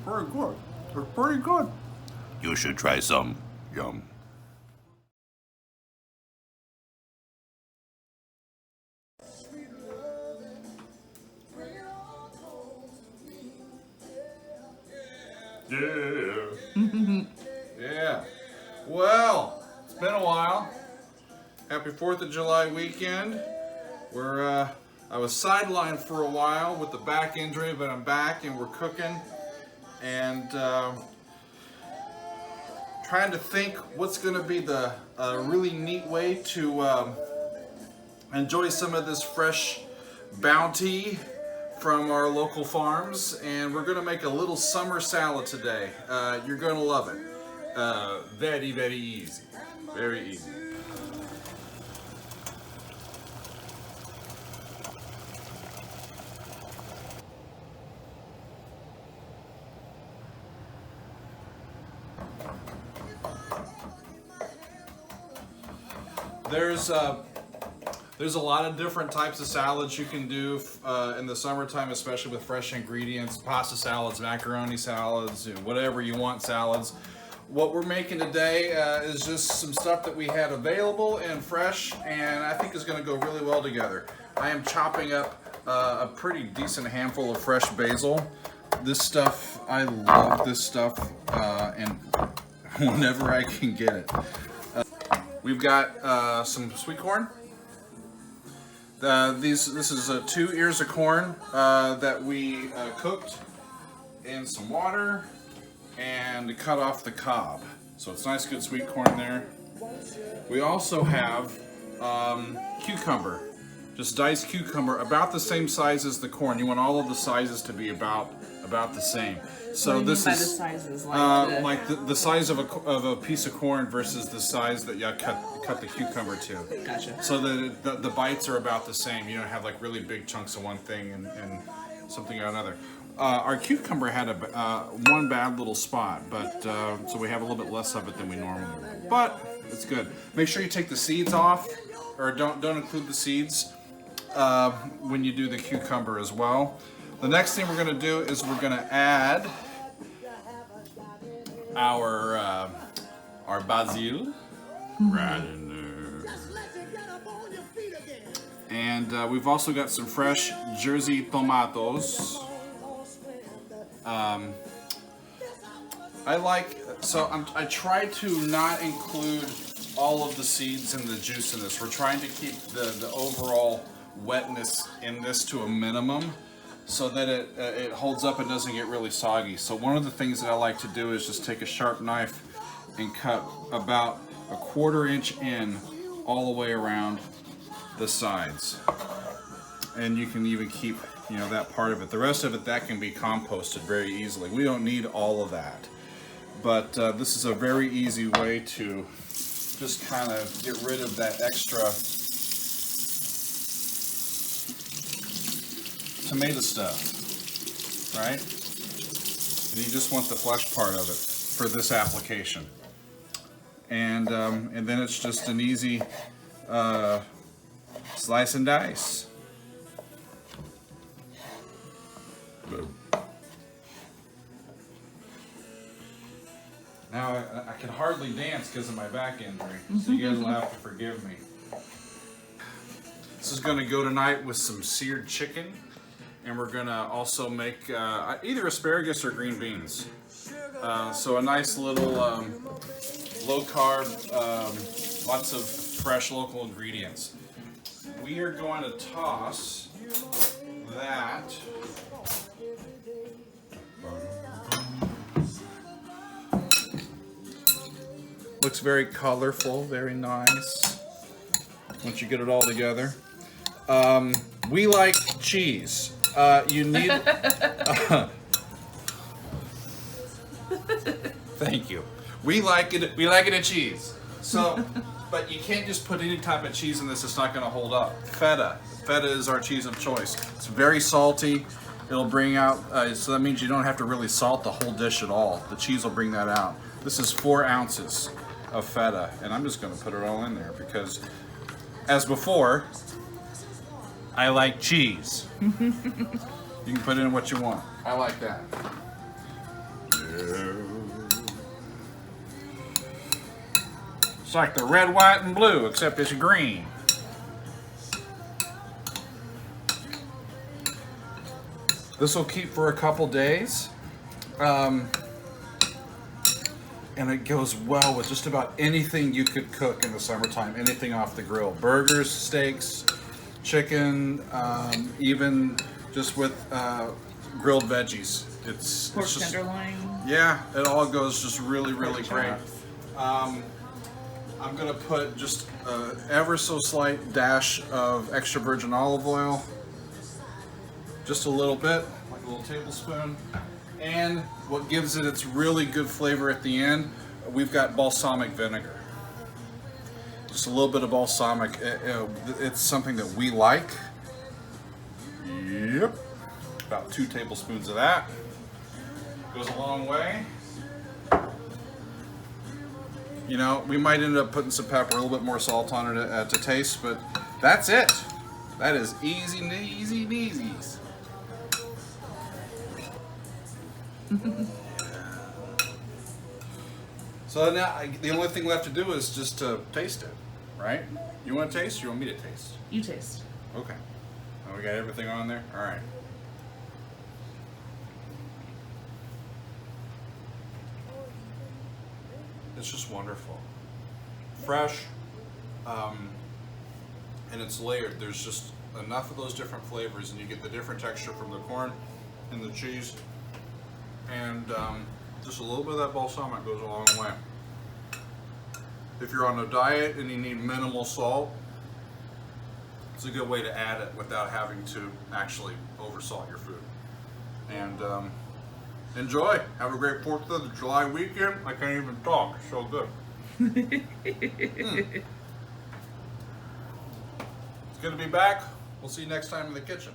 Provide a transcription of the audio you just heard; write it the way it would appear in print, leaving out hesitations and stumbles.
pretty good. It's pretty good. You should try some. Yum. Yeah. Yeah. Well, it's been a while. Happy 4th of July weekend. I was sidelined for a while with the back injury, but I'm back and we're cooking. And trying to think what's going to be the really neat way to enjoy some of this fresh bounty from our local farms. And we're going to make a little summer salad today. You're going to love it. Very, very easy. Very easy. There's a lot of different types of salads you can do in the summertime, especially with fresh ingredients. Pasta salads, macaroni salads, whatever you want salads. What we're making today is just some stuff that we had available and fresh, and I think is going to go really well together. I am chopping up a pretty decent handful of fresh basil. This stuff, I love this stuff, and whenever I can get it. We've got some sweet corn. This is 2 ears of corn that we cooked in some water and cut off the cob. So it's nice, good sweet corn there. We also have cucumber, just diced cucumber, about the same size as the corn. You want all of the sizes to be about the same. So this is the sizes, like the size of a piece of corn versus the size that you cut the cucumber to. Gotcha. So that the bites are about the same. You don't have like really big chunks of one thing and something or another. Our cucumber had one bad little spot, but so we have a little bit less of it than we normally would. But it's good. Make sure you take the seeds off, or don't include the seeds when you do the cucumber as well. The next thing we're going to do is we're going to add our basil right in there. And we've also got some fresh Jersey tomatoes. I try to not include all of the seeds and the juice in this. We're trying to keep the overall wetness in this to a minimum, so that it holds up and doesn't get really soggy. So one of the things that I like to do is just take a sharp knife and cut about a 1/4 inch in all the way around the sides. And you can even keep that part of it. The rest of it, that can be composted very easily. We don't need all of that. But this is a very easy way to just kind of get rid of that extra tomato stuff, right? And you just want the flesh part of it for this application. And then it's just an easy slice and dice. Now I can hardly dance because of my back injury, so you guys will have to forgive me. This is going to go tonight with some seared chicken. And we're gonna also make either asparagus or green beans. So a nice little low carb, lots of fresh local ingredients. We are going to toss that looks very colorful, very nice once you get it all together. We like cheese. You need. Thank you. We like it. We like it in cheese. So, but you can't just put any type of cheese in this. It's not going to hold up. Feta. Feta is our cheese of choice. It's very salty. It'll bring out. So that means you don't have to really salt the whole dish at all. The cheese will bring that out. This is 4 ounces of feta, and I'm just going to put it all in there because, as before, I like cheese. You can put in what you want. I like that. It's like the red, white, and blue, except it's green. This will keep for a couple days. And it goes well with just about anything you could cook in the summertime. Anything off the grill. Burgers, steaks, chicken, even just with grilled veggies. Pork it's just, tenderloin. yeah, it all goes just really, really Pork great. chops. I'm gonna put just ever so slight dash of extra virgin olive oil. Just a little bit, like a little tablespoon. And what gives it its really good flavor at the end, we've got balsamic vinegar. Just a little bit of balsamic. It's something that we like. Yep. About 2 tablespoons of that. Goes a long way. You know, we might end up putting some pepper, a little bit more salt on it to taste, but that's it. That is easy, easy, easy. So now the only thing left to do is just to taste it, right? You want to taste? Or you want me to taste? You taste. Okay. Oh, we got everything on there. All right. It's just wonderful, fresh, and it's layered. There's just enough of those different flavors, and you get the different texture from the corn and the cheese. And just a little bit of that balsamic goes a long way. If you're on a diet and you need minimal salt, it's a good way to add it without having to actually oversalt your food. And enjoy. Have a great 4th of July weekend. I can't even talk. It's so good. It's good to be back. We'll see you next time in the kitchen.